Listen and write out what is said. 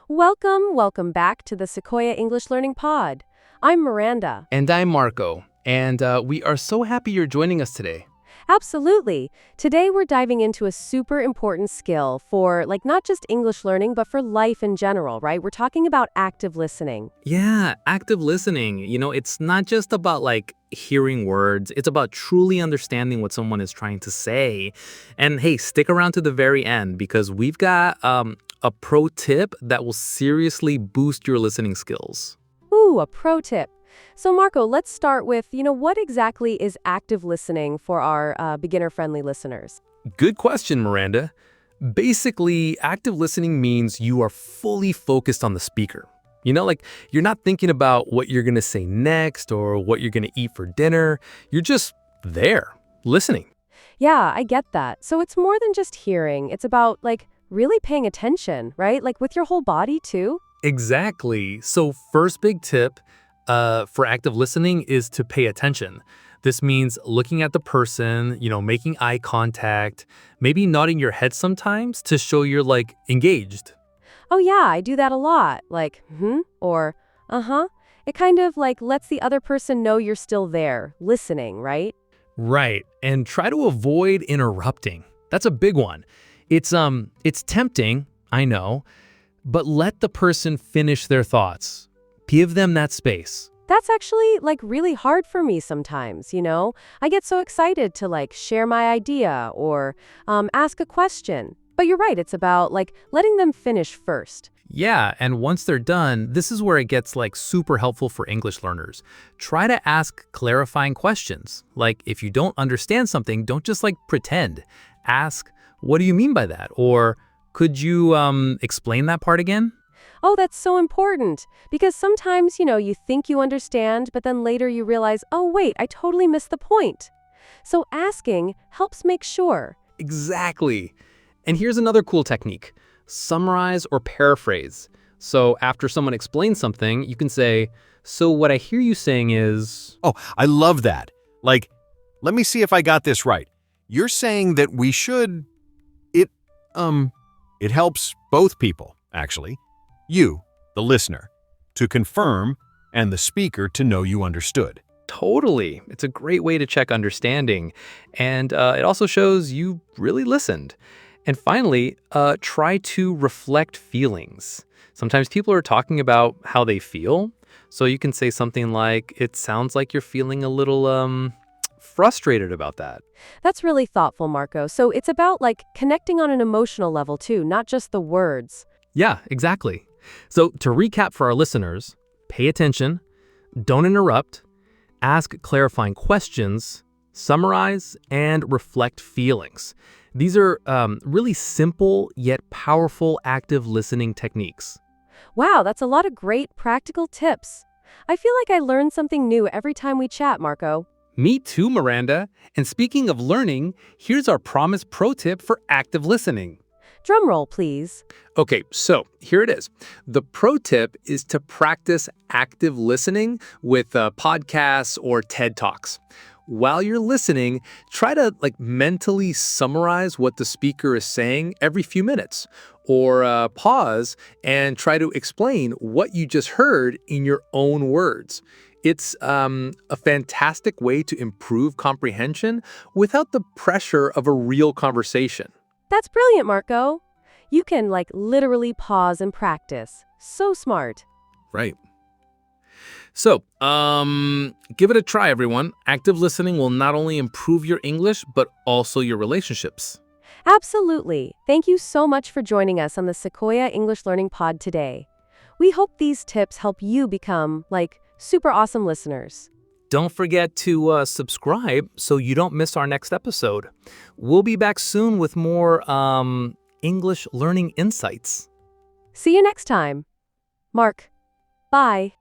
Welcome back to the Sequoia English Learning Pod. I'm Miranda. And I'm Marco, and we are so happy you're joining us today. Absolutely. Today we're diving into a super important skill for, not just English learning, but for life in general, right? We're talking about active listening. Yeah, active listening. It's not just about hearing words, it's about truly understanding what someone is trying to say. And hey, stick around to the very end because we've got a pro tip that will seriously boost your listening skills. Ooh, a pro tip. So Marco, let's start with, what exactly is active listening for our beginner-friendly listeners? Good question, Miranda. Basically, active listening means you are fully focused on the speaker. You're not thinking about what you're going to say next or what you're going to eat for dinner. You're just there, listening. Yeah, I get that. So it's more than just hearing. It's about, really paying attention, right? With your whole body, too? Exactly. So first big tip for active listening is to pay attention. This means looking at the person, making eye contact, maybe nodding your head sometimes to show you're engaged. Oh yeah, I do that a lot. Or uh-huh. It kind of lets the other person know you're still there, listening, right? Right. And try to avoid interrupting. That's a big one. It's tempting, I know, but let the person finish their thoughts. Give them that space. That's actually really hard for me sometimes, I get so excited to share my idea or ask a question. But you're right, it's about letting them finish first. Yeah, and once they're done, this is where it gets super helpful for English learners. Try to ask clarifying questions. If you don't understand something, don't just pretend. Ask, what do you mean by that? Or could you explain that part again? Oh, that's so important. Because sometimes, you think you understand, but then later you realize, oh, wait, I totally missed the point. So asking helps make sure. Exactly. And here's another cool technique. Summarize or paraphrase. So after someone explains something, you can say, so what I hear you saying is... Oh, I love that. Let me see if I got this right. You're saying that we should... It helps both people, actually. You, the listener, to confirm, and the speaker to know you understood. Totally. It's a great way to check understanding. And it also shows you really listened. And finally, try to reflect feelings. Sometimes people are talking about how they feel. So you can say something like, it sounds like you're feeling a little frustrated about that. That's really thoughtful, Marco. So it's about connecting on an emotional level too, not just the words. Yeah, exactly. So to recap for our listeners, pay attention, don't interrupt, ask clarifying questions, summarize, and reflect feelings. These are really simple yet powerful active listening techniques. Wow, that's a lot of great practical tips. I feel like I learn something new every time we chat, Marco. Me too, Miranda. And speaking of learning, here's our promised pro tip for active listening. Drum roll, please. Okay, so here it is. The pro tip is to practice active listening with podcasts or TED Talks. While you're listening, try to mentally summarize what the speaker is saying every few minutes, or pause and try to explain what you just heard in your own words. It's a fantastic way to improve comprehension without the pressure of a real conversation. That's brilliant, Marco. You can literally pause and practice. So smart. Right. So, give it a try, everyone. Active listening will not only improve your English, but also your relationships. Absolutely. Thank you so much for joining us on the Sequoia English Learning Pod today. We hope these tips help you become, super awesome listeners. Don't forget to subscribe so you don't miss our next episode. We'll be back soon with more English learning insights. See you next time. Mark, bye.